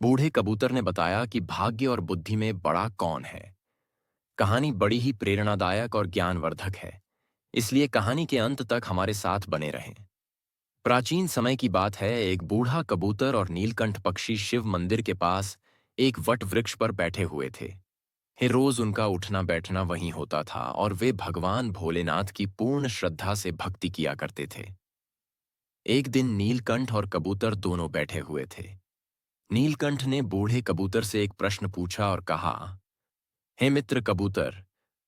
बूढ़े कबूतर ने बताया कि भाग्य और बुद्धि में बड़ा कौन है। कहानी बड़ी ही प्रेरणादायक और ज्ञानवर्धक है, इसलिए कहानी के अंत तक हमारे साथ बने रहें। प्राचीन समय की बात है, एक बूढ़ा कबूतर और नीलकंठ पक्षी शिव मंदिर के पास एक वट वृक्ष पर बैठे हुए थे। हे रोज उनका उठना बैठना वहीं होता था और वे भगवान भोलेनाथ की पूर्ण श्रद्धा से भक्ति किया करते थे। एक दिन नीलकंठ और कबूतर दोनों बैठे हुए थे। नीलकंठ ने बूढ़े कबूतर से एक प्रश्न पूछा और कहा, हे मित्र कबूतर,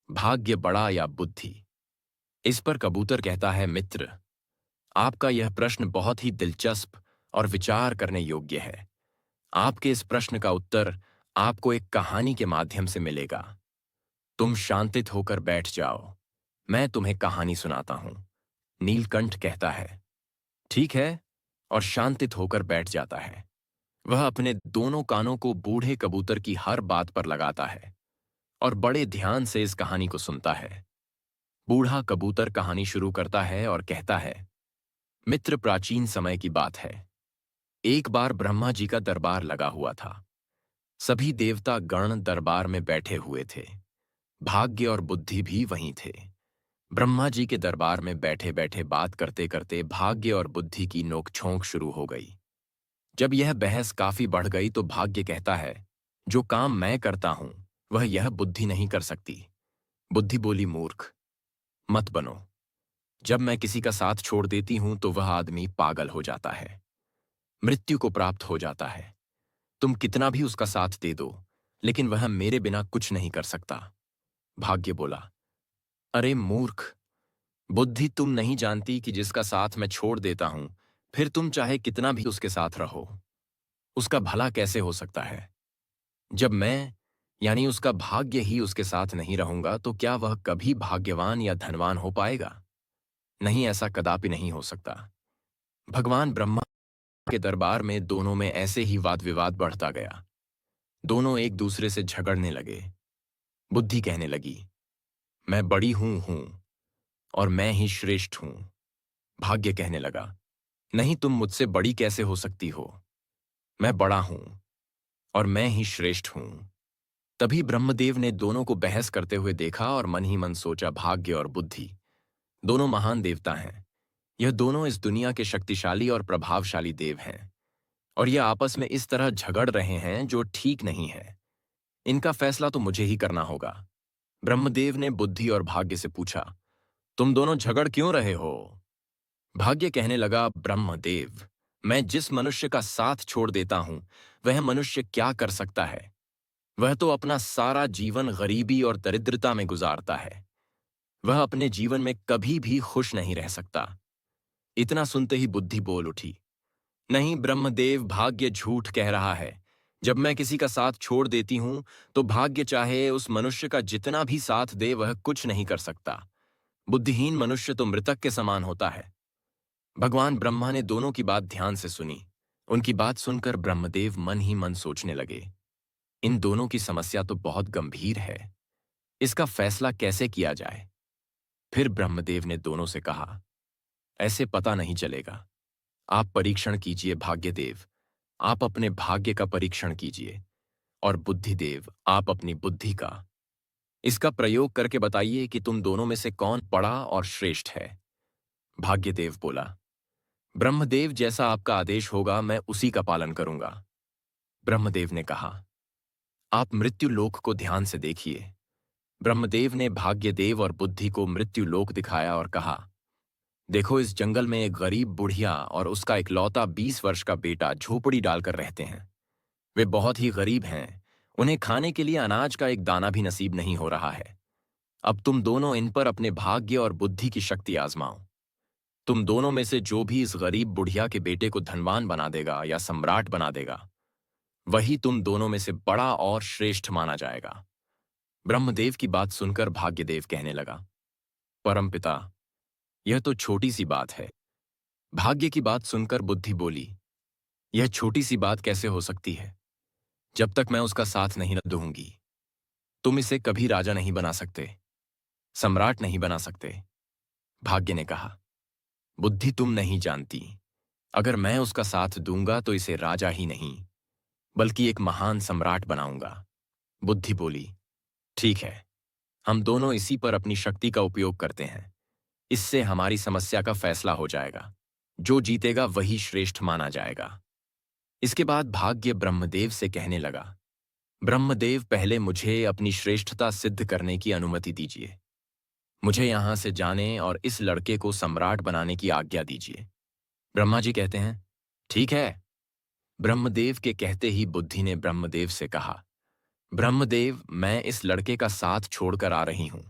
भाग्य बड़ा या बुद्धि? इस पर कबूतर कहता है, मित्र, आपका यह प्रश्न बहुत ही दिलचस्प और विचार करने योग्य है। आपके इस प्रश्न का उत्तर आपको एक कहानी के माध्यम से मिलेगा। तुम शांतित होकर बैठ जाओ, मैं तुम्हें कहानी सुनाता हूं। नीलकंठ कहता है, ठीक है, और शांतित होकर बैठ जाता है। वह अपने दोनों कानों को बूढ़े कबूतर की हर बात पर लगाता है और बड़े ध्यान से इस कहानी को सुनता है। बूढ़ा कबूतर कहानी शुरू करता है और कहता है, मित्र, प्राचीन समय की बात है। एक बार ब्रह्मा जी का दरबार लगा हुआ था। सभी देवता गण दरबार में बैठे हुए थे। भाग्य और बुद्धि भी वहीं थे। ब्रह्मा जी के दरबार में बैठे बैठे बात करते करते भाग्य और बुद्धि की नोकझोंक शुरू हो गई। जब यह बहस काफी बढ़ गई तो भाग्य कहता है, जो काम मैं करता हूं वह यह बुद्धि नहीं कर सकती। बुद्धि बोली, मूर्ख मत बनो। जब मैं किसी का साथ छोड़ देती हूं तो वह आदमी पागल हो जाता है, मृत्यु को प्राप्त हो जाता है। तुम कितना भी उसका साथ दे दो, लेकिन वह मेरे बिना कुछ नहीं कर सकता। भाग्य बोला, अरे मूर्ख, बुद्धि तुम नहीं जानती कि जिसका साथ मैं छोड़ देता हूं, फिर तुम चाहे कितना भी उसके साथ रहो, उसका भला कैसे हो सकता है? जब मैं यानी उसका भाग्य ही उसके साथ नहीं रहूंगा तो क्या वह कभी भाग्यवान या धनवान हो पाएगा? नहीं, ऐसा कदापि नहीं हो सकता। भगवान ब्रह्मा के दरबार में दोनों में ऐसे ही वाद विवाद बढ़ता गया। दोनों एक दूसरे से झगड़ने लगे। बुद्धि कहने लगी, मैं बड़ी हूं और मैं ही श्रेष्ठ हूं। भाग्य कहने लगा, नहीं, तुम मुझसे बड़ी कैसे हो सकती हो? मैं बड़ा हूं और मैं ही श्रेष्ठ हूं। तभी ब्रह्मदेव ने दोनों को बहस करते हुए देखा और मन ही मन सोचा, भाग्य और बुद्धि दोनों महान देवता हैं। यह दोनों इस दुनिया के शक्तिशाली और प्रभावशाली देव हैं, और यह आपस में इस तरह झगड़ रहे हैं जो ठीक नहीं है। इनका फैसला तो मुझे ही करना होगा। ब्रह्मदेव ने बुद्धि और भाग्य से पूछा, तुम दोनों झगड़ क्यों रहे हो? भाग्य कहने लगा, ब्रह्मदेव, मैं जिस मनुष्य का साथ छोड़ देता हूं वह मनुष्य क्या कर सकता है? वह तो अपना सारा जीवन गरीबी और दरिद्रता में गुजारता है। वह अपने जीवन में कभी भी खुश नहीं रह सकता। इतना सुनते ही बुद्धि बोल उठी, नहीं ब्रह्मदेव, भाग्य झूठ कह रहा है। जब मैं किसी का साथ छोड़ देती हूं तो भाग्य चाहे उस मनुष्य का जितना भी साथ दे वह कुछ नहीं कर सकता। बुद्धिहीन मनुष्य तो मृतक के समान होता है। भगवान ब्रह्मा ने दोनों की बात ध्यान से सुनी। उनकी बात सुनकर ब्रह्मदेव मन ही मन सोचने लगे, इन दोनों की समस्या तो बहुत गंभीर है। इसका फैसला कैसे किया जाए? फिर ब्रह्मदेव ने दोनों से कहा, ऐसे पता नहीं चलेगा। आप परीक्षण कीजिए भाग्यदेव, आप अपने भाग्य का परीक्षण कीजिए, और बुद्धिदेव, आप अपनी बुद्धि का। इसका प्रयोग करके बताइए कि तुम दोनों में से कौन बड़ा और श्रेष्ठ है। भाग्यदेव बोला, ब्रह्मदेव, जैसा आपका आदेश होगा मैं उसी का पालन करूंगा। ब्रह्मदेव ने कहा, आप मृत्यु लोक को ध्यान से देखिए। ब्रह्मदेव ने भाग्यदेव और बुद्धि को मृत्यु लोक दिखाया और कहा, देखो, इस जंगल में एक गरीब बुढ़िया और उसका इकलौता 20 वर्ष का बेटा झोपड़ी डालकर रहते हैं। वे बहुत ही गरीब हैं। उन्हें खाने के लिए अनाज का एक दाना भी नसीब नहीं हो रहा है। अब तुम दोनों इन पर अपने भाग्य और बुद्धि की शक्ति आजमाओ। तुम दोनों में से जो भी इस गरीब बुढ़िया के बेटे को धनवान बना देगा या सम्राट बना देगा, वही तुम दोनों में से बड़ा और श्रेष्ठ माना जाएगा। ब्रह्मदेव की बात सुनकर भाग्यदेव कहने लगा, परमपिता, यह तो छोटी सी बात है। भाग्य की बात सुनकर बुद्धि बोली, यह छोटी सी बात कैसे हो सकती है? जब तक मैं उसका साथ नहीं दूंगी, तुम इसे कभी राजा नहीं बना सकते, सम्राट नहीं बना सकते। भाग्य ने कहा, बुद्धि, तुम नहीं जानती, अगर मैं उसका साथ दूंगा तो इसे राजा ही नहीं, बल्कि एक महान सम्राट बनाऊंगा। बुद्धि बोली, ठीक है, हम दोनों इसी पर अपनी शक्ति का उपयोग करते हैं। इससे हमारी समस्या का फैसला हो जाएगा। जो जीतेगा वही श्रेष्ठ माना जाएगा। इसके बाद भाग्य ब्रह्मदेव से कहने लगा, ब्रह्मदेव, पहले मुझे अपनी श्रेष्ठता सिद्ध करने की अनुमति दीजिए। मुझे यहां से जाने और इस लड़के को सम्राट बनाने की आज्ञा दीजिए। ब्रह्मा जी कहते हैं, ठीक है। ब्रह्मदेव के कहते ही बुद्धि ने ब्रह्मदेव से कहा, ब्रह्मदेव, मैं इस लड़के का साथ छोड़कर आ रही हूं।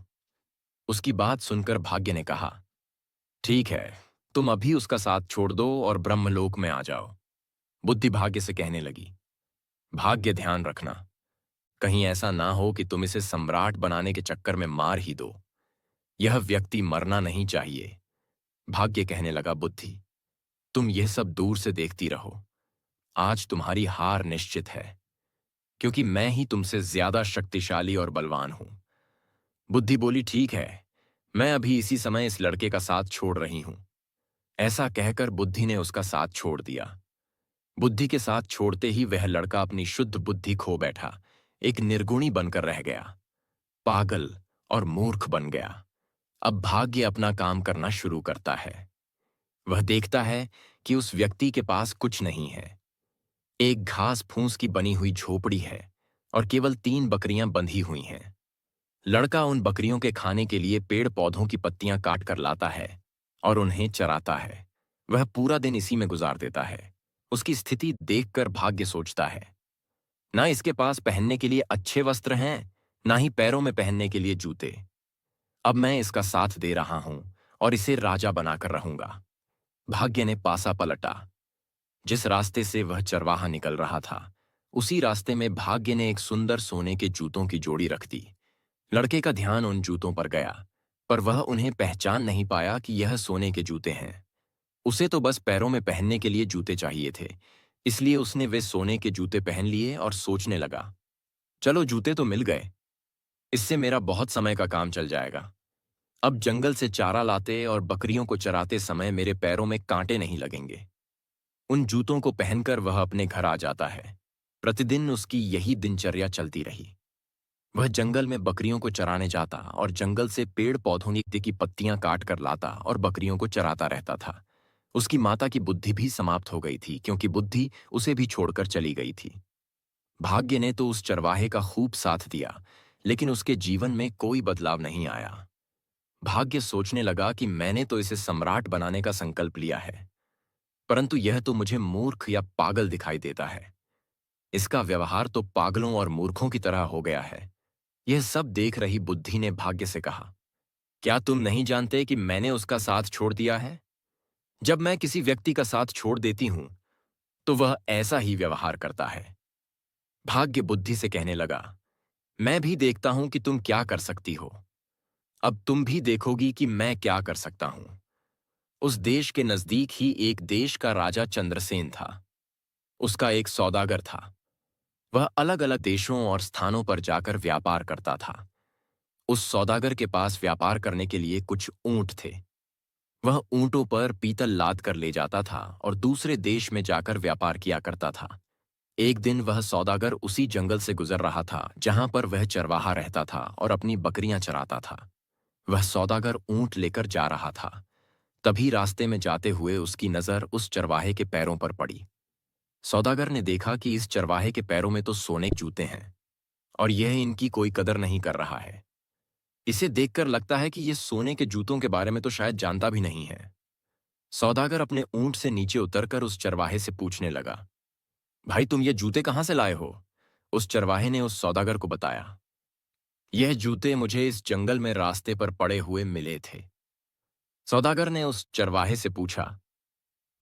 उसकी बात सुनकर भाग्य ने कहा, ठीक है, तुम अभी उसका साथ छोड़ दो और ब्रह्मलोक में आ जाओ। बुद्धि भाग्य से कहने लगी, भाग्य, ध्यान रखना, कहीं ऐसा ना हो कि तुम इसे सम्राट बनाने के चक्कर में मार ही दो। यह व्यक्ति मरना नहीं चाहिए। भाग्य कहने लगा, बुद्धि, तुम यह सब दूर से देखती रहो। आज तुम्हारी हार निश्चित है, क्योंकि मैं ही तुमसे ज्यादा शक्तिशाली और बलवान हूं। बुद्धि बोली, ठीक है, मैं अभी इसी समय इस लड़के का साथ छोड़ रही हूं। ऐसा कहकर बुद्धि ने उसका साथ छोड़ दिया। बुद्धि के साथ छोड़ते ही वह लड़का अपनी शुद्ध बुद्धि खो बैठा, एक निर्गुणी बनकर रह गया, पागल और मूर्ख बन गया। अब भाग्य अपना काम करना शुरू करता है। वह देखता है कि उस व्यक्ति के पास कुछ नहीं है। एक घास फूस की बनी हुई झोपड़ी है और केवल 3 बकरियां बंधी हुई हैं। लड़का उन बकरियों के खाने के लिए पेड़ पौधों की पत्तियां काट कर लाता है और उन्हें चराता है। वह पूरा दिन इसी में गुजार देता है। उसकी स्थिति देखकर भाग्य सोचता है, ना इसके पास पहनने के लिए अच्छे वस्त्र हैं, ना ही पैरों में पहनने के लिए जूते। अब मैं इसका साथ दे रहा हूं और इसे राजा बनाकर रहूंगा। भाग्य ने पासा पलटा। जिस रास्ते से वह चरवाहा निकल रहा था, उसी रास्ते में भाग्य ने एक सुंदर सोने के जूतों की जोड़ी रख दी। लड़के का ध्यान उन जूतों पर गया, पर वह उन्हें पहचान नहीं पाया कि यह सोने के जूते हैं। उसे तो बस पैरों में पहनने के लिए जूते चाहिए थे, इसलिए उसने वे सोने के जूते पहन लिए और सोचने लगा, चलो जूते तो मिल गए, इससे मेरा बहुत समय का काम चल जाएगा। अब जंगल से चारा लाते और बकरियों को चराते समय मेरे पैरों में कांटे नहीं लगेंगे। उन जूतों को पहनकर वह अपने घर आ जाता है। प्रतिदिन उसकी यही दिनचर्या चलती रही। वह जंगल में बकरियों को चराने जाता और जंगल से पेड़ पौधों की पत्तियां काट कर लाता और बकरियों को चराता रहता था। उसकी माता की बुद्धि भी समाप्त हो गई थी, क्योंकि बुद्धि उसे भी छोड़कर चली गई थी। भाग्य ने तो उस चरवाहे का खूब साथ दिया, लेकिन उसके जीवन में कोई बदलाव नहीं आया। भाग्य सोचने लगा कि मैंने तो इसे सम्राट बनाने का संकल्प लिया है, परंतु यह तो मुझे मूर्ख या पागल दिखाई देता है। इसका व्यवहार तो पागलों और मूर्खों की तरह हो गया है। यह सब देख रही बुद्धि ने भाग्य से कहा, क्या तुम नहीं जानते कि मैंने उसका साथ छोड़ दिया है? जब मैं किसी व्यक्ति का साथ छोड़ देती हूं, तो वह ऐसा ही व्यवहार करता है। भाग्य बुद्धि से कहने लगा, मैं भी देखता हूं कि तुम क्या कर सकती हो। अब तुम भी देखोगी कि मैं क्या कर सकता हूं। उस देश के नजदीक ही एक देश का राजा चंद्रसेन था। उसका एक सौदागर था। वह अलग अलग देशों और स्थानों पर जाकर व्यापार करता था। उस सौदागर के पास व्यापार करने के लिए कुछ ऊंट थे। वह ऊंटों पर पीतल लाद कर ले जाता था और दूसरे देश में जाकर व्यापार किया करता था। एक दिन वह सौदागर उसी जंगल से गुजर रहा था जहां पर वह चरवाहा रहता था और अपनी बकरियां चराता था। वह सौदागर ऊंट लेकर जा रहा था। तभी रास्ते में जाते हुए उसकी नजर उस चरवाहे के पैरों पर पड़ी। सौदागर ने देखा कि इस चरवाहे के पैरों में तो सोने के जूते हैं और यह इनकी कोई कदर नहीं कर रहा है। इसे देखकर लगता है कि यह सोने के जूतों के बारे में तो शायद जानता भी नहीं है। सौदागर अपने ऊंट से नीचे उतरकर उस चरवाहे से पूछने लगा, भाई, तुम ये जूते कहां से लाए हो? उस चरवाहे ने उस सौदागर को बताया, यह जूते मुझे इस जंगल में रास्ते पर पड़े हुए मिले थे। सौदागर ने उस चरवाहे से पूछा,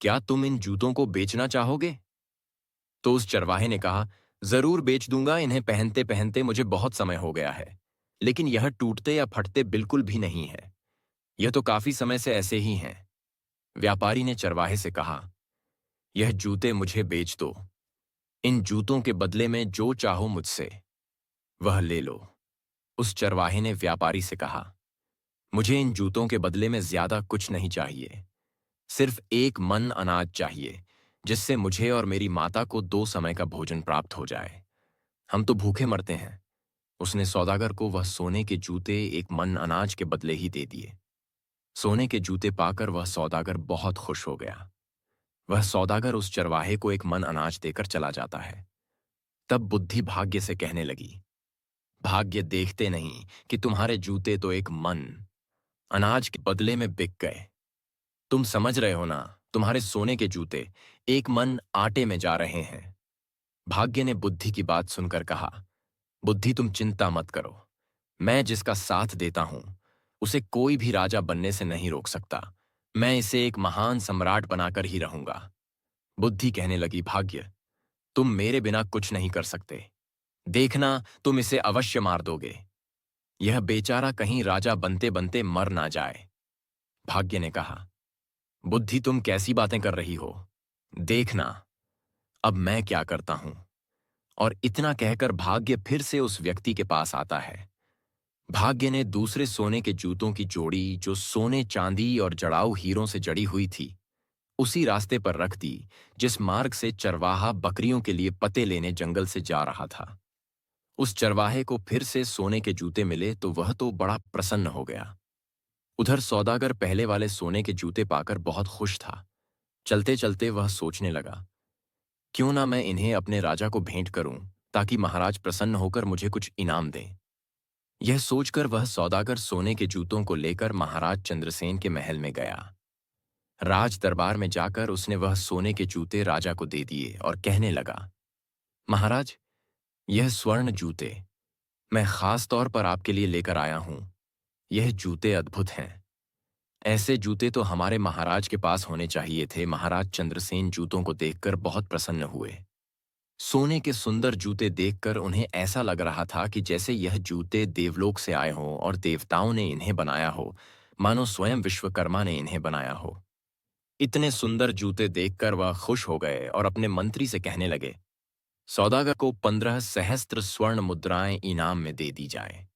क्या तुम इन जूतों को बेचना चाहोगे? तो उस चरवाहे ने कहा, जरूर बेच दूंगा, इन्हें पहनते पहनते मुझे बहुत समय हो गया है, लेकिन यह टूटते या फटते बिल्कुल भी नहीं है। यह तो काफी समय से ऐसे ही हैं। व्यापारी ने चरवाहे से कहा, यह जूते मुझे बेच दो। इन जूतों के बदले में जो चाहो मुझसे वह ले लो। उस चरवाहे ने व्यापारी से कहा, मुझे इन जूतों के बदले में ज्यादा कुछ नहीं चाहिए, सिर्फ 1 मन अनाज चाहिए, जिससे मुझे और मेरी माता को 2 समय का भोजन प्राप्त हो जाए। हम तो भूखे मरते हैं। उसने सौदागर को वह सोने के जूते एक मन अनाज के बदले ही दे दिए। सोने के जूते पाकर वह सौदागर बहुत खुश हो गया। वह सौदागर उस चरवाहे को एक मन अनाज देकर चला जाता है। तब बुद्धि भाग्य से कहने लगी, भाग्य देखते नहीं कि तुम्हारे जूते तो एक मन अनाज के बदले में बिक गए। तुम समझ रहे हो ना, तुम्हारे सोने के जूते एक मन आटे में जा रहे हैं। भाग्य ने बुद्धि की बात सुनकर कहा, बुद्धि तुम चिंता मत करो। मैं जिसका साथ देता हूं उसे कोई भी राजा बनने से नहीं रोक सकता। मैं इसे एक महान सम्राट बनाकर ही रहूंगा। बुद्धि कहने लगी, भाग्य तुम मेरे बिना कुछ नहीं कर सकते। देखना, तुम इसे अवश्य मार दोगे। यह बेचारा कहीं राजा बनते बनते मर ना जाए। भाग्य ने कहा, बुद्धि तुम कैसी बातें कर रही हो? देखना अब मैं क्या करता हूं। और इतना कहकर भाग्य फिर से उस व्यक्ति के पास आता है। भाग्य ने दूसरे सोने के जूतों की जोड़ी, जो सोने चांदी और जड़ाऊ हीरों से जड़ी हुई थी, उसी रास्ते पर रख दी जिस मार्ग से चरवाहा बकरियों के लिए पते लेने जंगल से जा रहा था। उस चरवाहे को फिर से सोने के जूते मिले तो वह तो बड़ा प्रसन्न हो गया। उधर सौदागर पहले वाले सोने के जूते पाकर बहुत खुश था। चलते चलते वह सोचने लगा, क्यों ना मैं इन्हें अपने राजा को भेंट करूं, ताकि महाराज प्रसन्न होकर मुझे कुछ इनाम दें। यह सोचकर वह सौदागर सोने के जूतों को लेकर महाराज चंद्रसेन के महल में गया। राज दरबार में जाकर उसने वह सोने के जूते राजा को दे दिए और कहने लगा, महाराज, यह स्वर्ण जूते मैं खास तौर पर आपके लिए लेकर आया हूं। यह जूते अद्भुत हैं। ऐसे जूते तो हमारे महाराज के पास होने चाहिए थे। महाराज चंद्रसेन जूतों को देखकर बहुत प्रसन्न हुए। सोने के सुंदर जूते देखकर उन्हें ऐसा लग रहा था कि जैसे यह जूते देवलोक से आए हों और देवताओं ने इन्हें बनाया हो, मानो स्वयं विश्वकर्मा ने इन्हें बनाया हो। इतने सुंदर जूते देखकर वह खुश हो गए और अपने मंत्री से कहने लगे, सौदागर को 15 सहस्त्र स्वर्ण मुद्राएं इनाम में दे दी जाए।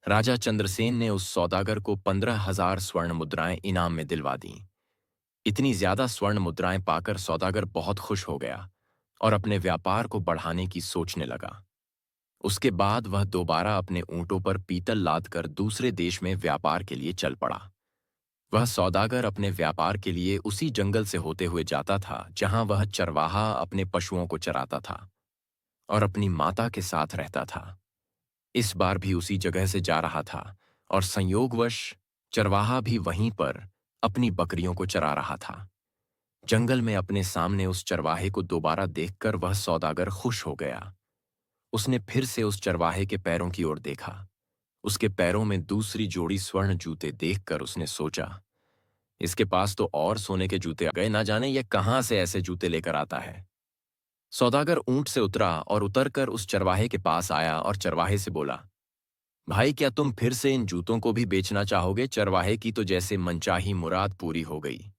राजा चंद्रसेन ने उस सौदागर को 15,000 स्वर्ण मुद्राएं इनाम में दिलवा दी। इतनी ज्यादा स्वर्ण मुद्राएं पाकर सौदागर बहुत खुश हो गया और अपने व्यापार को बढ़ाने की सोचने लगा। उसके बाद वह दोबारा अपने ऊंटों पर पीतल लादकर दूसरे देश में व्यापार के लिए चल पड़ा। वह सौदागर अपने व्यापार के लिए उसी जंगल से होते हुए जाता था जहां वह चरवाहा अपने पशुओं को चराता था और अपनी माता के साथ रहता था। इस बार भी उसी जगह से जा रहा था और संयोगवश चरवाहा भी वहीं पर अपनी बकरियों को चरा रहा था। जंगल में अपने सामने उस चरवाहे को दोबारा देखकर वह सौदागर खुश हो गया। उसने फिर से उस चरवाहे के पैरों की ओर देखा। उसके पैरों में दूसरी जोड़ी स्वर्ण जूते देखकर उसने सोचा, इसके पास तो और सोने के जूते आ गए, ना जाने यह कहां से ऐसे जूते लेकर आता है। सौदागर ऊंट से उतरा और उतरकर उस चरवाहे के पास आया और चरवाहे से बोला, भाई, क्या तुम फिर से इन जूतों को भी बेचना चाहोगे? चरवाहे की तो जैसे मनचाही मुराद पूरी हो गई।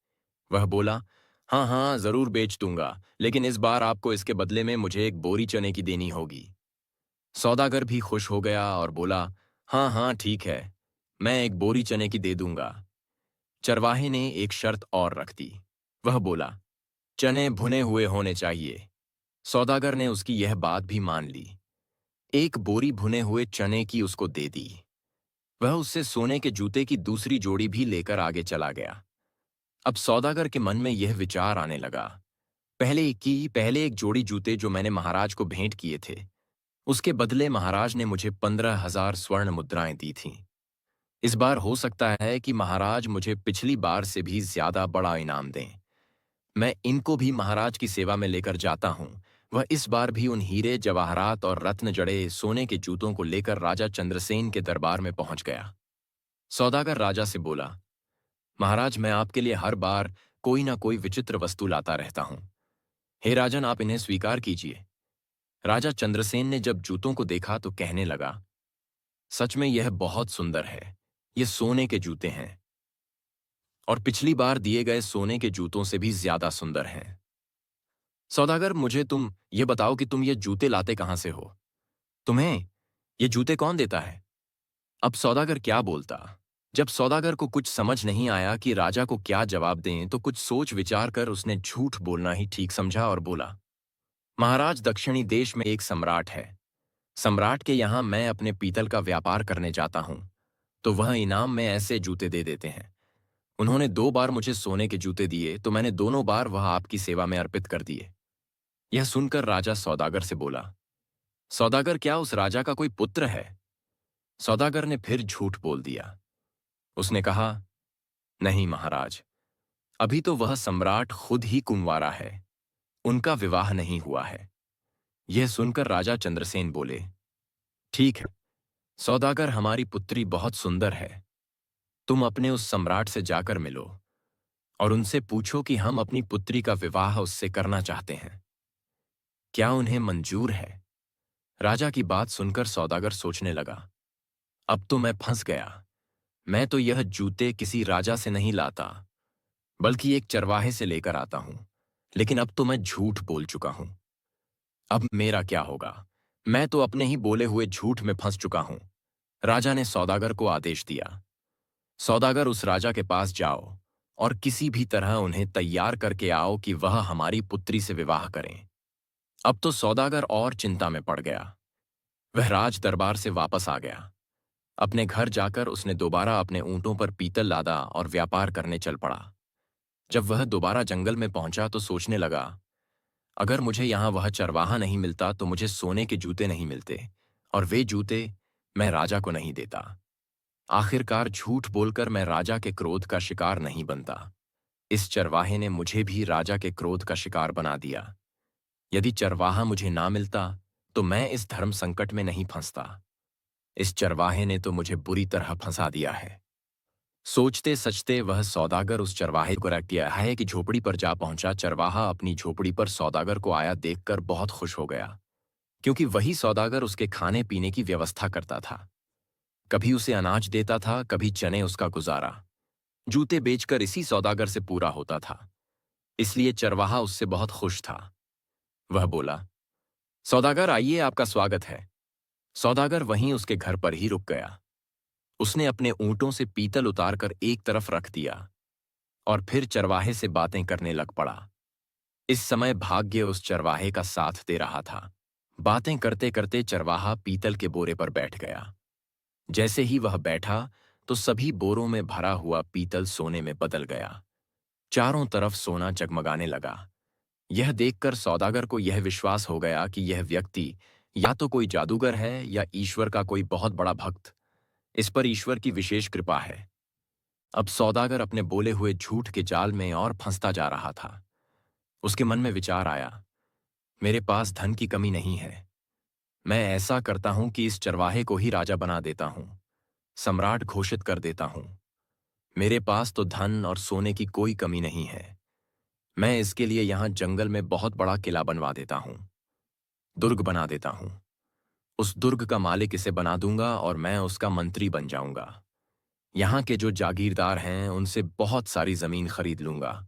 वह बोला, हाँ हाँ, जरूर बेच दूंगा, लेकिन इस बार आपको इसके बदले में मुझे एक बोरी चने की देनी होगी। सौदागर भी खुश हो गया और बोला, हाँ हाँ ठीक है, मैं एक बोरी चने की दे दूंगा। चरवाहे ने एक शर्त और रख दी। वह बोला, चने भुने हुए होने चाहिए। सौदागर ने उसकी यह बात भी मान ली। एक बोरी भुने हुए चने की उसको दे दी। वह उससे सोने के जूते की दूसरी जोड़ी भी लेकर आगे चला गया। अब सौदागर के मन में यह विचार आने लगा, पहले एक जोड़ी जूते जो मैंने महाराज को भेंट किए थे, उसके बदले महाराज ने मुझे 15,000 स्वर्ण मुद्राएं दी थीं। इस बार हो सकता है कि महाराज मुझे पिछली बार से भी ज्यादा बड़ा इनाम दें। मैं इनको भी महाराज की सेवा में लेकर जाता हूं। वह इस बार भी उन हीरे, जवाहरात और रत्न जड़े सोने के जूतों को लेकर राजा चंद्रसेन के दरबार में पहुंच गया। सौदागर राजा से बोला, महाराज, मैं आपके लिए हर बार कोई ना कोई विचित्र वस्तु लाता रहता हूं। हे राजन, आप इन्हें स्वीकार कीजिए। राजा चंद्रसेन ने जब जूतों को देखा तो कहने लगा, सच में यह बहुत सुंदर है। ये सोने के जूते हैं और पिछली बार दिए गए सोने के जूतों से भी ज्यादा सुंदर हैं। सौदागर, मुझे तुम ये बताओ कि तुम ये जूते लाते कहां से हो? तुम्हें ये जूते कौन देता है? अब सौदागर क्या बोलता। जब सौदागर को कुछ समझ नहीं आया कि राजा को क्या जवाब दें, तो कुछ सोच विचार कर उसने झूठ बोलना ही ठीक समझा और बोला, महाराज, दक्षिणी देश में एक सम्राट है। सम्राट के यहाँ मैं अपने पीतल का व्यापार करने जाता हूँ, तो वह इनाम में ऐसे जूते दे देते हैं। उन्होंने 2 बार मुझे सोने के जूते दिए, तो मैंने दोनों बार वह आपकी सेवा में अर्पित कर दिए। यह सुनकर राजा सौदागर से बोला, सौदागर, क्या उस राजा का कोई पुत्र है? सौदागर ने फिर झूठ बोल दिया। उसने कहा, नहीं महाराज, अभी तो वह सम्राट खुद ही कुंवारा है, उनका विवाह नहीं हुआ है। यह सुनकर राजा चंद्रसेन बोले, ठीक है सौदागर, हमारी पुत्री बहुत सुंदर है। तुम अपने उस सम्राट से जाकर मिलो और उनसे पूछो कि हम अपनी पुत्री का विवाह उससे करना चाहते हैं। क्या उन्हें मंजूर है? राजा की बात सुनकर सौदागर सोचने लगा, अब तो मैं फंस गया। मैं तो यह जूते किसी राजा से नहीं लाता, बल्कि एक चरवाहे से लेकर आता हूं। लेकिन अब तो मैं झूठ बोल चुका हूं। अब मेरा क्या होगा? मैं तो अपने ही बोले हुए झूठ में फंस चुका हूं। राजा ने सौदागर को आदेश दिया, सौदागर, उस राजा के पास जाओ और किसी भी तरह उन्हें तैयार करके आओ कि वह हमारी पुत्री से विवाह करें। अब तो सौदागर और चिंता में पड़ गया। वह राज दरबार से वापस आ गया। अपने घर जाकर उसने दोबारा अपने ऊंटों पर पीतल लादा और व्यापार करने चल पड़ा। जब वह दोबारा जंगल में पहुंचा तो सोचने लगा, अगर मुझे यहां वह चरवाहा नहीं मिलता तो मुझे सोने के जूते नहीं मिलते, और वे जूते मैं राजा को नहीं देता। आखिरकार झूठ बोलकर मैं राजा के क्रोध का शिकार नहीं बनता। इस चरवाहे ने मुझे भी राजा के क्रोध का शिकार बना दिया। यदि चरवाहा मुझे ना मिलता तो मैं इस धर्म संकट में नहीं फंसता। इस चरवाहे ने तो मुझे बुरी तरह फंसा दिया है। सोचते सचते वह सौदागर उस चरवाहे को रख दिया है कि झोपड़ी पर जा पहुंचा। चरवाहा अपनी झोपड़ी पर सौदागर को आया देखकर बहुत खुश हो गया, क्योंकि वही सौदागर उसके खाने पीने की व्यवस्था करता था। कभी उसे अनाज देता था, कभी चने उसका गुजारा जूते बेचकर इसी सौदागर से पूरा होता था। इसलिए चरवाहा उससे बहुत खुश था। वह बोला, सौदागर आइए, आपका स्वागत है। सौदागर वहीं उसके घर पर ही रुक गया। उसने अपने ऊंटों से पीतल उतारकर एक तरफ रख दिया और फिर चरवाहे से बातें करने लग पड़ा। इस समय भाग्य उस चरवाहे का साथ दे रहा था। बातें करते करते चरवाहा पीतल के बोरे पर बैठ गया। जैसे ही वह बैठा तो सभी बोरों में भरा हुआ पीतल सोने में बदल गया। चारों तरफ सोना जगमगाने लगा। यह देखकर सौदागर को यह विश्वास हो गया कि यह व्यक्ति या तो कोई जादूगर है या ईश्वर का कोई बहुत बड़ा भक्त। इस पर ईश्वर की विशेष कृपा है। अब सौदागर अपने बोले हुए झूठ के जाल में और फंसता जा रहा था। उसके मन में विचार आया, मेरे पास धन की कमी नहीं है। मैं ऐसा करता हूं कि इस चरवाहे को ही राजा बना देता हूं, सम्राट घोषित कर देता हूं। मेरे पास तो धन और सोने की कोई कमी नहीं है। मैं इसके लिए यहां जंगल में बहुत बड़ा किला बनवा देता हूं, दुर्ग बना देता हूं। उस दुर्ग का मालिक इसे बना दूंगा और मैं उसका मंत्री बन जाऊंगा। यहाँ के जो जागीरदार हैं उनसे बहुत सारी जमीन खरीद लूंगा।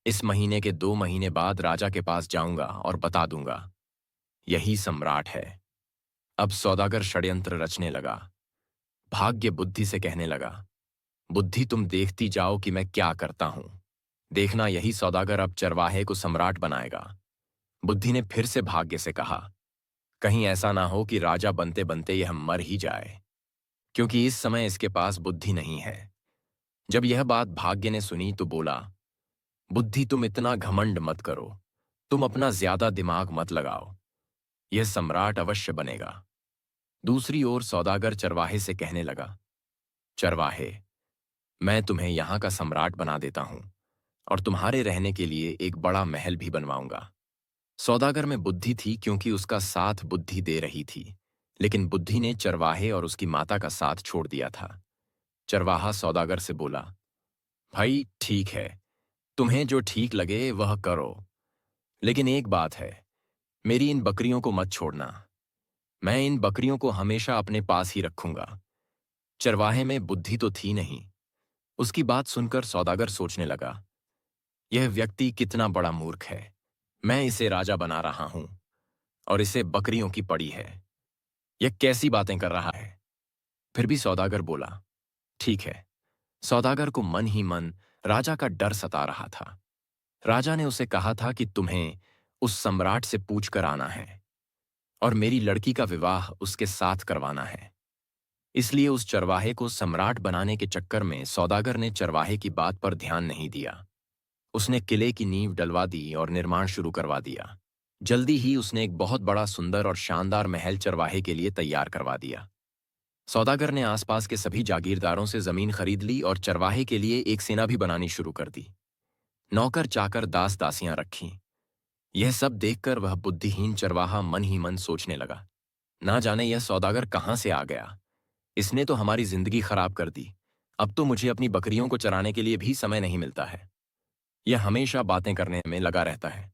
इस महीने के 2 महीने बाद राजा के पास जाऊंगा और बता दूंगा, यही सम्राट है। अब सौदागर षड्यंत्र रचने लगा। भाग्य बुद्धि से कहने लगा, बुद्धि, तुम देखती जाओ कि मैं क्या करता हूं। देखना, यही सौदागर अब चरवाहे को सम्राट बनाएगा। बुद्धि ने फिर से भाग्य से कहा, कहीं ऐसा ना हो कि राजा बनते बनते यह मर ही जाए, क्योंकि इस समय इसके पास बुद्धि नहीं है। जब यह बात भाग्य ने सुनी तो बोला, बुद्धि, तुम इतना घमंड मत करो, तुम अपना ज्यादा दिमाग मत लगाओ। यह सम्राट अवश्य बनेगा। दूसरी ओर सौदागर चरवाहे से कहने लगा, चरवाहे, मैं तुम्हें यहां का सम्राट बना देता हूं और तुम्हारे रहने के लिए एक बड़ा महल भी बनवाऊंगा। सौदागर में बुद्धि थी क्योंकि उसका साथ बुद्धि दे रही थी, लेकिन बुद्धि ने चरवाहे और उसकी माता का साथ छोड़ दिया था। चरवाहा सौदागर से बोला, भाई ठीक है, तुम्हें जो ठीक लगे वह करो, लेकिन एक बात है, मेरी इन बकरियों को मत छोड़ना। मैं इन बकरियों को हमेशा अपने पास ही रखूंगा। चरवाहे में बुद्धि तो थी नहीं। उसकी बात सुनकर सौदागर सोचने लगा, यह व्यक्ति कितना बड़ा मूर्ख है। मैं इसे राजा बना रहा हूं और इसे बकरियों की पड़ी है। यह कैसी बातें कर रहा है। फिर भी सौदागर बोला, ठीक है, सौदागर को मन ही मन राजा का डर सता रहा था। राजा ने उसे कहा था कि तुम्हें उस सम्राट से पूछ कर आना है और मेरी लड़की का विवाह उसके साथ करवाना है। इसलिए उस चरवाहे को सम्राट बनाने के चक्कर में सौदागर ने चरवाहे की बात पर ध्यान नहीं दिया। उसने किले की नींव डलवा दी और निर्माण शुरू करवा दिया। जल्दी ही उसने एक बहुत बड़ा सुंदर और शानदार महल चरवाहे के लिए तैयार करवा दिया। सौदागर ने आसपास के सभी जागीरदारों से जमीन खरीद ली और चरवाहे के लिए एक सेना भी बनानी शुरू कर दी। नौकर चाकर दास दासियां रखीं। यह सब देखकर वह बुद्धिहीन चरवाहा मन ही मन सोचने लगा, ना जाने यह सौदागर कहां से आ गया। इसने तो हमारी जिंदगी खराब कर दी। अब तो मुझे अपनी बकरियों को चराने के लिए भी समय नहीं मिलता है। यह हमेशा बातें करने में लगा रहता है।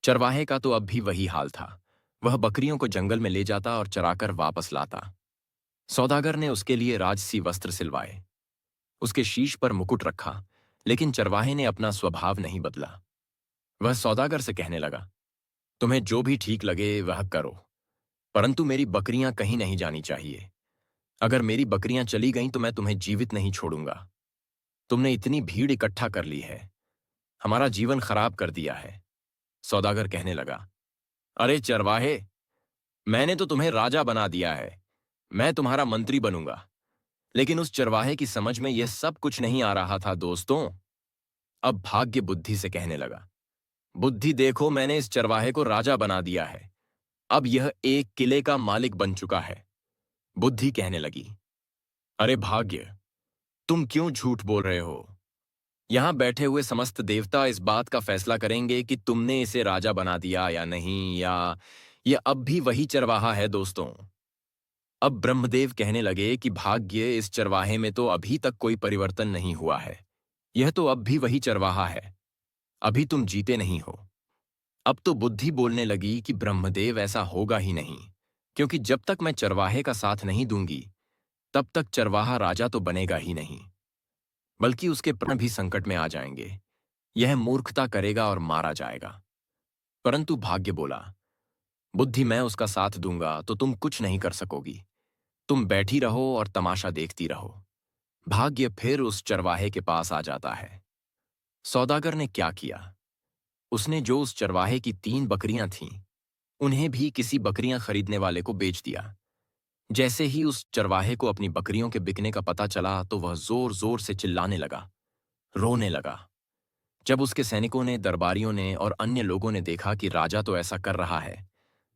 चरवाहे का तो अब भी वही हाल था। वह बकरियों को जंगल में ले जाता और चराकर वापस लाता। सौदागर ने उसके लिए राजसी वस्त्र सिलवाए, उसके शीश पर मुकुट रखा, लेकिन चरवाहे ने अपना स्वभाव नहीं बदला। वह सौदागर से कहने लगा, तुम्हें जो भी ठीक लगे वह करो, परंतु मेरी बकरियां कहीं नहीं जानी चाहिए। अगर मेरी बकरियां चली गईं तो मैं तुम्हें जीवित नहीं छोड़ूंगा। तुमने इतनी भीड़ इकट्ठा कर ली है, हमारा जीवन खराब कर दिया है। सौदागर कहने लगा, अरे चरवाहे, मैंने तो तुम्हें राजा बना दिया है, मैं तुम्हारा मंत्री बनूंगा। लेकिन उस चरवाहे की समझ में यह सब कुछ नहीं आ रहा था दोस्तों। अब भाग्य बुद्धि से कहने लगा, बुद्धि देखो, मैंने इस चरवाहे को राजा बना दिया है। अब यह एक किले का मालिक बन चुका है। बुद्धि कहने लगी, अरे भाग्य, तुम क्यों झूठ बोल रहे हो? यहां बैठे हुए समस्त देवता इस बात का फैसला करेंगे कि तुमने इसे राजा बना दिया या नहीं, या यह अब भी वही चरवाहा है दोस्तों। अब ब्रह्मदेव कहने लगे कि भाग्य, इस चरवाहे में तो अभी तक कोई परिवर्तन नहीं हुआ है। यह तो अब भी वही चरवाहा है। अभी तुम जीते नहीं हो। अब तो बुद्धि बोलने लगी कि ब्रह्मदेव, ऐसा होगा ही नहीं, क्योंकि जब तक मैं चरवाहे का साथ नहीं दूंगी तब तक चरवाहा राजा तो बनेगा ही नहीं, बल्कि उसके प्राण भी संकट में आ जाएंगे। यह मूर्खता करेगा और मारा जाएगा। परंतु भाग्य बोला, बुद्धि, मैं उसका साथ दूंगा तो तुम कुछ नहीं कर सकोगी। तुम बैठी रहो और तमाशा देखती रहो। भाग्य फिर उस चरवाहे के पास आ जाता है। सौदागर ने क्या किया? उसने जो उस चरवाहे की 3 बकरियां थीं, उन्हें भी किसी बकरियां खरीदने वाले को बेच दिया। जैसे ही उस चरवाहे को अपनी बकरियों के बिकने का पता चला तो वह जोर जोर से चिल्लाने लगा, रोने लगा। जब उसके सैनिकों ने, दरबारियों ने और अन्य लोगों ने देखा कि राजा तो ऐसा कर रहा है,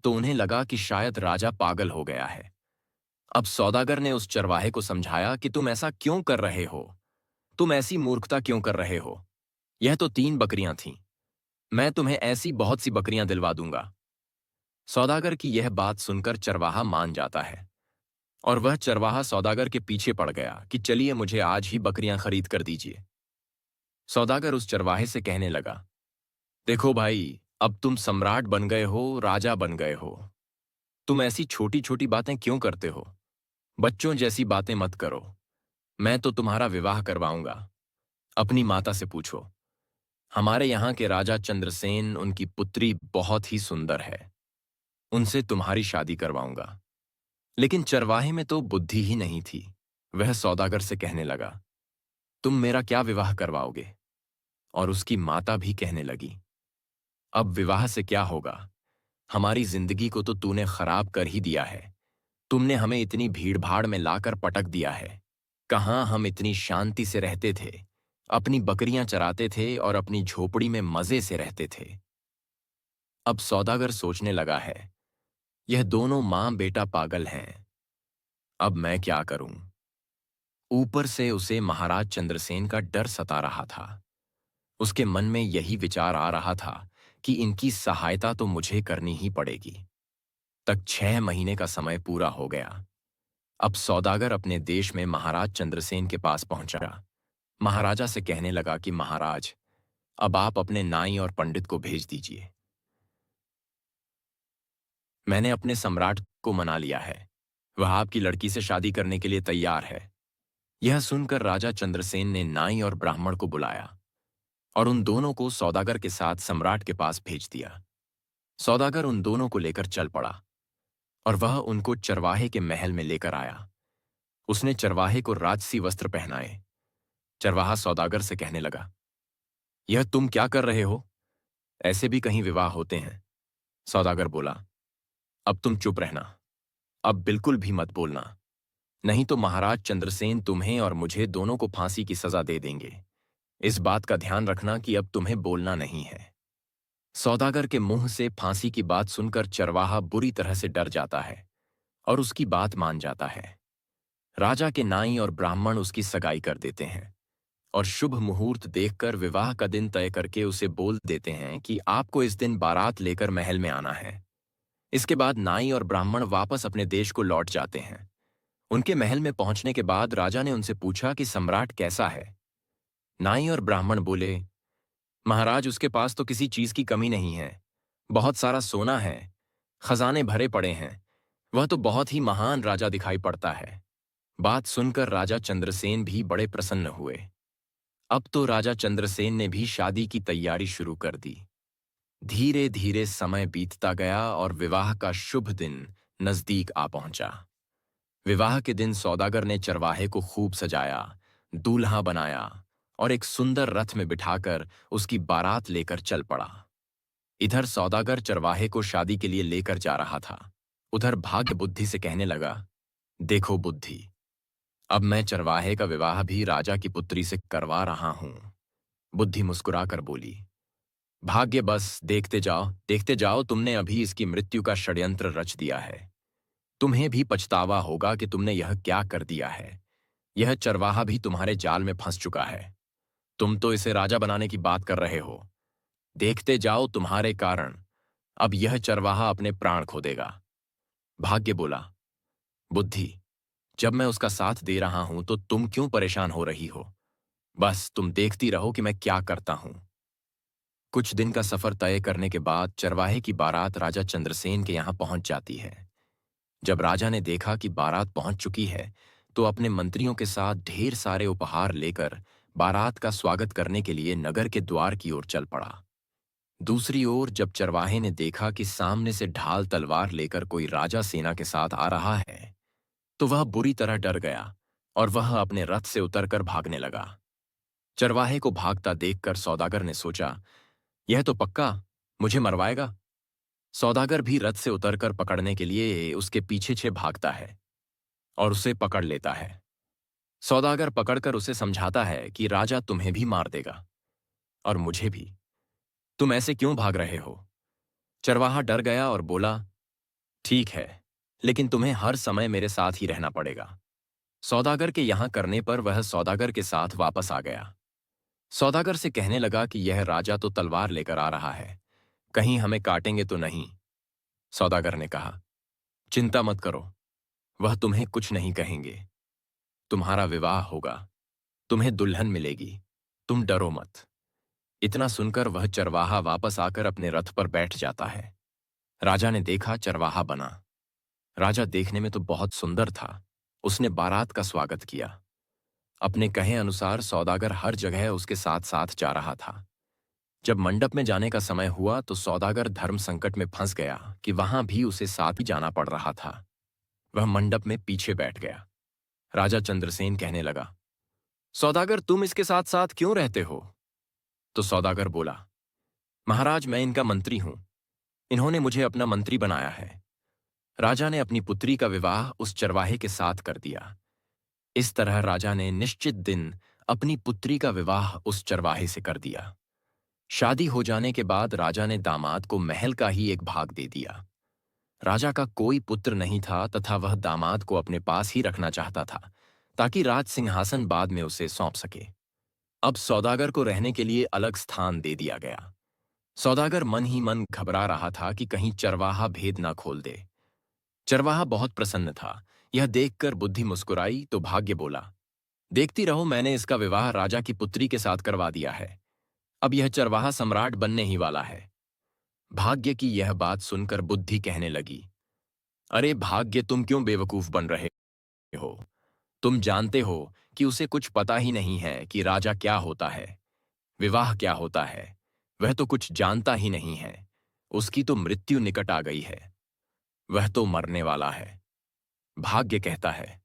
तो उन्हें लगा कि शायद राजा पागल हो गया है। अब सौदागर ने उस चरवाहे को समझाया कि तुम ऐसा क्यों कर रहे हो? तुम ऐसी मूर्खता क्यों कर रहे हो? यह तो 3 बकरियां थीं। मैं तुम्हें ऐसी बहुत सी बकरियां दिलवा दूंगा। सौदागर की यह बात सुनकर चरवाहा मान जाता है और वह चरवाहा सौदागर के पीछे पड़ गया कि चलिए, मुझे आज ही बकरियां खरीद कर दीजिए। सौदागर उस चरवाहे से कहने लगा, देखो भाई, अब तुम सम्राट बन गए हो, राजा बन गए हो। तुम ऐसी छोटी छोटी बातें क्यों करते हो? बच्चों जैसी बातें मत करो। मैं तो तुम्हारा विवाह करवाऊंगा। अपनी माता से पूछो। हमारे यहाँ के राजा चंद्रसेन, उनकी पुत्री बहुत ही सुंदर है। उनसे तुम्हारी शादी करवाऊंगा। लेकिन चरवाहे में तो बुद्धि ही नहीं थी। वह सौदागर से कहने लगा, तुम मेरा क्या विवाह करवाओगे? और उसकी माता भी कहने लगी, अब विवाह से क्या होगा? हमारी जिंदगी को तो तूने खराब कर ही दिया है। तुमने हमें इतनी भीड़-भाड़ में लाकर पटक दिया है। कहाँ हम इतनी शांति से रहते थे, अपनी बकरियां चराते थे और अपनी झोपड़ी में मजे से रहते थे। अब सौदागर सोचने लगा है, यह दोनों मां बेटा पागल हैं। अब मैं क्या करूं? ऊपर से उसे महाराज चंद्रसेन का डर सता रहा था। उसके मन में यही विचार आ रहा था कि इनकी सहायता तो मुझे करनी ही पड़ेगी। तक 6 महीने का समय पूरा हो गया। अब सौदागर अपने देश में महाराज चंद्रसेन के पास पहुंचा। महाराजा से कहने लगा कि महाराज, अब आप अपने नाई और पंडित को भेज दीजिए। मैंने अपने सम्राट को मना लिया है। वह आपकी लड़की से शादी करने के लिए तैयार है। यह सुनकर राजा चंद्रसेन ने नाई और ब्राह्मण को बुलाया और उन दोनों को सौदागर के साथ सम्राट के पास भेज दिया। सौदागर उन दोनों को लेकर चल पड़ा और वह उनको चरवाहे के महल में लेकर आया। उसने चरवाहे को राजसी वस्त्र पहनाए चरवाहा सौदागर से कहने लगा, यह तुम क्या कर रहे हो? ऐसे भी कहीं विवाह होते हैं? सौदागर बोला, अब तुम चुप रहना। अब बिल्कुल भी मत बोलना, नहीं तो महाराज चंद्रसेन तुम्हें और मुझे दोनों को फांसी की सजा दे देंगे। इस बात का ध्यान रखना कि अब तुम्हें बोलना नहीं है। सौदागर के मुंह से फांसी की बात सुनकर चरवाहा बुरी तरह से डर जाता है और उसकी बात मान जाता है। राजा के नाई और ब्राह्मण उसकी सगाई कर देते हैं और शुभ मुहूर्त देखकर विवाह का दिन तय करके उसे बोल देते हैं कि आपको इस दिन बारात लेकर महल में आना है। इसके बाद नाई और ब्राह्मण वापस अपने देश को लौट जाते हैं। उनके महल में पहुंचने के बाद राजा ने उनसे पूछा कि सम्राट कैसा है। नाई और ब्राह्मण बोले, महाराज उसके पास तो किसी चीज की कमी नहीं है, बहुत सारा सोना है, खजाने भरे पड़े हैं, वह तो बहुत ही महान राजा दिखाई पड़ता है। बात सुनकर राजा चंद्रसेन भी बड़े प्रसन्न हुए। अब तो राजा चंद्रसेन ने भी शादी की तैयारी शुरू कर दी। धीरे धीरे समय बीतता गया और विवाह का शुभ दिन नजदीक आ पहुंचा। विवाह के दिन सौदागर ने चरवाहे को खूब सजाया, दूल्हा बनाया और एक सुंदर रथ में बिठाकर उसकी बारात लेकर चल पड़ा। इधर सौदागर चरवाहे को शादी के लिए लेकर जा रहा था, उधर भाग्य बुद्धि से कहने लगा, देखो बुद्धि, अब मैं चरवाहे का विवाह भी राजा की पुत्री से करवा रहा हूं। बुद्धि मुस्कुराकर बोली, भाग्य बस देखते जाओ, तुमने अभी इसकी मृत्यु का षड्यंत्र रच दिया है। तुम्हें भी पछतावा होगा कि तुमने यह क्या कर दिया है। यह चरवाहा भी तुम्हारे जाल में फंस चुका है। तुम तो इसे राजा बनाने की बात कर रहे हो। देखते जाओ, तुम्हारे कारण अब यह चरवाहा अपने प्राण खो देगा। भाग्य बोला, बुद्धि, जब मैं उसका साथ दे रहा हूं तो तुम क्यों परेशान हो रही हो? बस तुम देखती रहो कि मैं क्या करता हूं। कुछ दिन का सफर तय करने के बाद चरवाहे की बारात राजा चंद्रसेन के यहां पहुंच जाती है। जब राजा ने देखा कि बारात पहुंच चुकी है तो अपने मंत्रियों के साथ ढेर सारे उपहार लेकर बारात का स्वागत करने के लिए नगर के द्वार की ओर चल पड़ा। दूसरी ओर जब चरवाहे ने देखा कि सामने से ढाल तलवार लेकर कोई राजा सेना के साथ आ रहा है तो वह बुरी तरह डर गया और वह अपने रथ से उतरकर भागने लगा। चरवाहे को भागता देखकर सौदागर ने सोचा, यह तो पक्का मुझे मरवाएगा। सौदागर भी रथ से उतरकर पकड़ने के लिए उसके पीछे भागता है और उसे पकड़ लेता है। सौदागर पकड़कर उसे समझाता है कि राजा तुम्हें भी मार देगा और मुझे भी। तुम ऐसे क्यों भाग रहे हो? चरवाहा डर गया और बोला, ठीक है, लेकिन तुम्हें हर समय मेरे साथ ही रहना पड़ेगा। सौदागर के यहां करने पर वह सौदागर के साथ वापस आ गया। सौदागर से कहने लगा कि यह राजा तो तलवार लेकर आ रहा है, कहीं हमें काटेंगे तो नहीं। सौदागर ने कहा, चिंता मत करो, वह तुम्हें कुछ नहीं कहेंगे। तुम्हारा विवाह होगा, तुम्हें दुल्हन मिलेगी, तुम डरो मत। इतना सुनकर वह चरवाहा वापस आकर अपने रथ पर बैठ जाता है। राजा ने देखा चरवाहा बना। राजा देखने में तो बहुत सुंदर था। उसने बारात का स्वागत किया। अपने कहे अनुसार सौदागर हर जगह उसके साथ साथ जा रहा था। जब मंडप में जाने का समय हुआ तो सौदागर धर्म संकट में फंस गया कि वहां भी उसे साथ ही जाना पड़ रहा था। वह मंडप में पीछे बैठ गया। राजा चंद्रसेन कहने लगा, सौदागर तुम इसके साथ साथ क्यों रहते हो? तो सौदागर बोला, महाराज मैं इनका मंत्री हूं, इन्होंने मुझे अपना मंत्री बनाया है। राजा ने अपनी पुत्री का विवाह उस चरवाहे के साथ कर दिया। इस तरह राजा ने निश्चित दिन अपनी पुत्री का विवाह उस चरवाहे से कर दिया। शादी हो जाने के बाद राजा ने दामाद को महल का ही एक भाग दे दिया। राजा का कोई पुत्र नहीं था तथा वह दामाद को अपने पास ही रखना चाहता था ताकि राज सिंहासन बाद में उसे सौंप सके। अब सौदागर को रहने के लिए अलग स्थान दे दिया गया। सौदागर मन ही मन घबरा रहा था कि कहीं चरवाहा भेद ना खोल दे। चरवाहा बहुत प्रसन्न था। यह देखकर बुद्धि मुस्कुराई तो भाग्य बोला, देखती रहो, मैंने इसका विवाह राजा की पुत्री के साथ करवा दिया है। अब यह चरवाहा सम्राट बनने ही वाला है। भाग्य की यह बात सुनकर बुद्धि कहने लगी, अरे भाग्य, तुम क्यों बेवकूफ बन रहे हो? तुम जानते हो कि उसे कुछ पता ही नहीं है कि राजा क्या होता है, विवाह क्या होता है। वह तो कुछ जानता ही नहीं है। उसकी तो मृत्यु निकट आ गई है, वह तो मरने वाला है। भाग्य कहता है,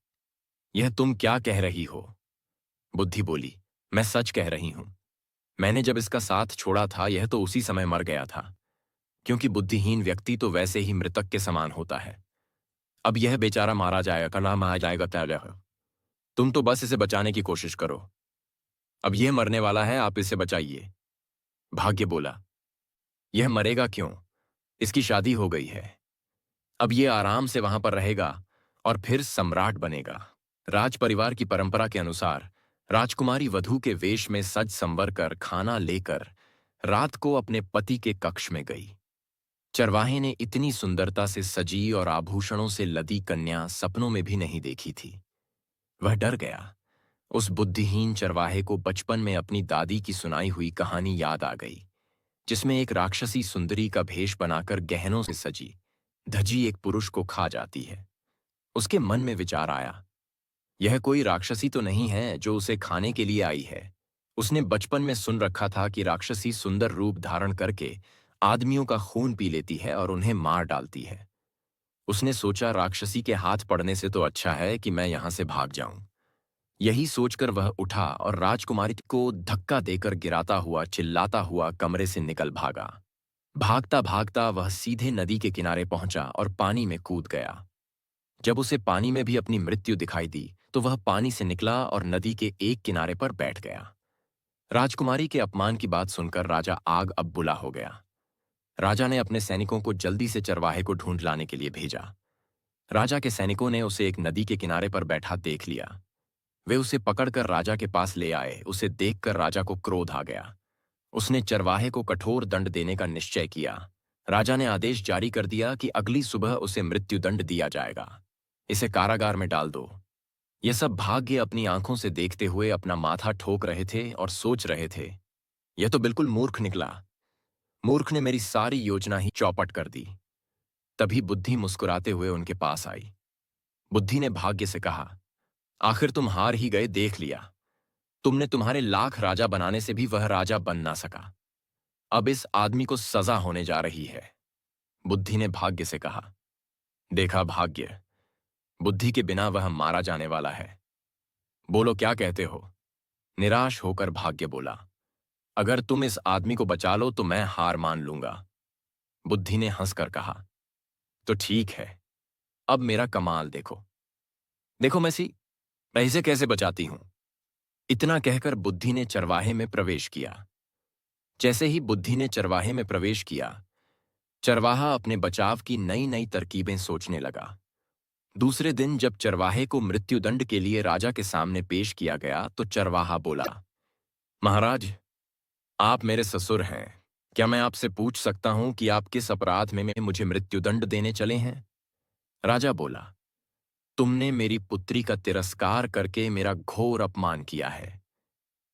यह तुम क्या कह रही हो? बुद्धि बोली, मैं सच कह रही हूं। मैंने जब इसका साथ छोड़ा था यह तो उसी समय मर गया था, क्योंकि बुद्धिहीन व्यक्ति तो वैसे ही मृतक के समान होता है। अब यह बेचारा मारा जाएगा, कलाम आ जाएगा त्याग। तुम तो बस इसे बचाने की कोशिश करो। अब यह मरने वाला है, आप इसे बचाइए। भाग्य बोला, यह मरेगा क्यों? इसकी शादी हो गई है। अब ये आराम से वहां पर रहेगा और फिर सम्राट बनेगा। राज परिवार की परंपरा के अनुसार राजकुमारी वधू के वेश में सज संवर कर खाना लेकर रात को अपने पति के कक्ष में गई। चरवाहे ने इतनी सुंदरता से सजी और आभूषणों से लदी कन्या सपनों में भी नहीं देखी थी। वह डर गया। उस बुद्धिहीन चरवाहे को बचपन में अपनी दादी की सुनाई हुई कहानी याद आ गई, जिसमें एक राक्षसी सुंदरी का भेष बनाकर गहनों से सजी धजी एक पुरुष को खा जाती है। उसके मन में विचार आया, यह कोई राक्षसी तो नहीं है जो उसे खाने के लिए आई है। उसने बचपन में सुन रखा था कि राक्षसी सुंदर रूप धारण करके आदमियों का खून पी लेती है और उन्हें मार डालती है। उसने सोचा, राक्षसी के हाथ पड़ने से तो अच्छा है कि मैं यहां से भाग जाऊं। यही सोचकर वह उठा और राजकुमारी को धक्का देकर गिराता हुआ चिल्लाता हुआ कमरे से निकल भागा। भागता भागता वह सीधे नदी के किनारे पहुंचा और पानी में कूद गया। जब उसे पानी में भी अपनी मृत्यु दिखाई दी तो वह पानी से निकला और नदी के एक किनारे पर बैठ गया। राजकुमारी के अपमान की बात सुनकर राजा आग अब बुला हो गया। राजा ने अपने सैनिकों को जल्दी से चरवाहे को ढूंढ लाने के लिए भेजा। राजा के सैनिकों ने उसे एक नदी के किनारे पर बैठा देख लिया। वे उसे पकड़कर राजा के पास ले आए। उसे देखकर राजा को क्रोध आ गया। उसने चरवाहे को कठोर दंड देने का निश्चय किया। राजा ने आदेश जारी कर दिया कि अगली सुबह उसे मृत्युदंड दिया जाएगा। इसे कारागार में डाल दो। ये सब भाग्य अपनी आंखों से देखते हुए अपना माथा ठोक रहे थे और सोच रहे थे, यह तो बिल्कुल मूर्ख निकला। मूर्ख ने मेरी सारी योजना ही चौपट कर दी। तभी बुद्धि मुस्कुराते हुए उनके पास आई। बुद्धि ने भाग्य से कहा, आखिर तुम हार ही गए, देख लिया। तुमने तुम्हारे लाख राजा बनाने से भी वह राजा बन ना सका। अब इस आदमी को सजा होने जा रही है। बुद्धि ने भाग्य से कहा, देखा भाग्य, बुद्धि के बिना वह मारा जाने वाला है। बोलो क्या कहते हो? निराश होकर भाग्य बोला, अगर तुम इस आदमी को बचा लो तो मैं हार मान लूंगा। बुद्धि ने हंसकर कहा, तो ठीक है, अब मेरा कमाल देखो। देखो मैं इसे कैसे बचाती हूं। इतना कहकर बुद्धि ने चरवाहे में प्रवेश किया। जैसे ही बुद्धि ने चरवाहे में प्रवेश किया, चरवाहा अपने बचाव की नई नई तरकीबें सोचने लगा। दूसरे दिन जब चरवाहे को मृत्युदंड के लिए राजा के सामने पेश किया गया तो चरवाहा बोला, महाराज, आप मेरे ससुर हैं। क्या मैं आपसे पूछ सकता हूं कि आप किस अपराध में मुझे मृत्युदंड देने चले हैं? राजा बोला, तुमने मेरी पुत्री का तिरस्कार करके मेरा घोर अपमान किया है।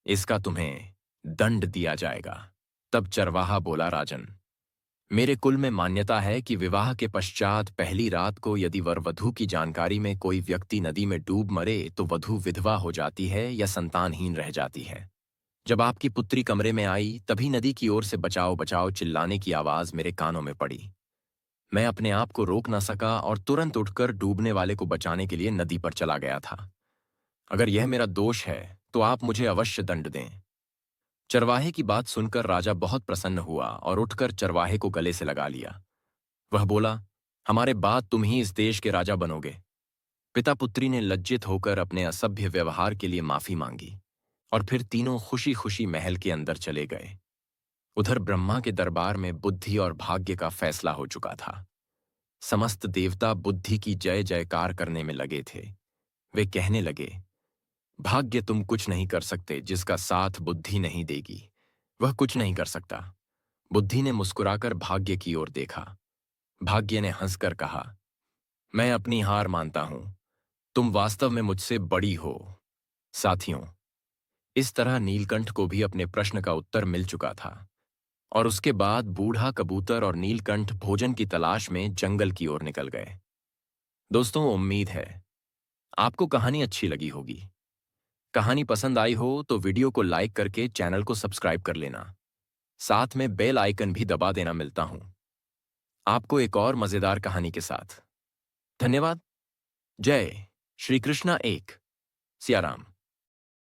इसका तुम्हें दंड दिया जाएगा। तब चरवाहा बोला, राजन, मेरे कुल में मान्यता है कि विवाह के पश्चात पहली रात को यदि वर वधू की जानकारी में कोई व्यक्ति नदी में डूब मरे तो वधू विधवा हो जाती है या संतानहीन रह जाती है। जब आपकी पुत्री कमरे में आई तभी नदी की ओर से बचाओ बचाओ चिल्लाने की आवाज मेरे कानों में पड़ी। मैं अपने आप को रोक ना सका और तुरंत उठकर डूबने वाले को बचाने के लिए नदी पर चला गया था। अगर यह मेरा दोष है तो आप मुझे अवश्य दंड दें। चरवाहे की बात सुनकर राजा बहुत प्रसन्न हुआ और उठकर चरवाहे को गले से लगा लिया। वह बोला, हमारे बाद तुम ही इस देश के राजा बनोगे। पिता पुत्री ने लज्जित होकर अपने असभ्य व्यवहार के लिए माफी मांगी और फिर तीनों खुशी खुशी महल के अंदर चले गए। उधर ब्रह्मा के दरबार में बुद्धि और भाग्य का फैसला हो चुका था। समस्त देवता बुद्धि की जय जयकार करने में लगे थे। वे कहने लगे, भाग्य तुम कुछ नहीं कर सकते, जिसका साथ बुद्धि नहीं देगी वह कुछ नहीं कर सकता। बुद्धि ने मुस्कुराकर भाग्य की ओर देखा। भाग्य ने हंसकर कहा, मैं अपनी हार मानता हूं, तुम वास्तव में मुझसे बड़ी हो। साथियों, इस तरह नीलकंठ को भी अपने प्रश्न का उत्तर मिल चुका था और उसके बाद बूढ़ा कबूतर और नीलकंठ भोजन की तलाश में जंगल की ओर निकल गए। दोस्तों, उम्मीद है आपको कहानी अच्छी लगी होगी। कहानी पसंद आई हो तो वीडियो को लाइक करके चैनल को सब्सक्राइब कर लेना। साथ में बेल आइकन भी दबा देना। मिलता हूं आपको एक और मजेदार कहानी के साथ। धन्यवाद। जय श्री कृष्णा। एक सियाराम।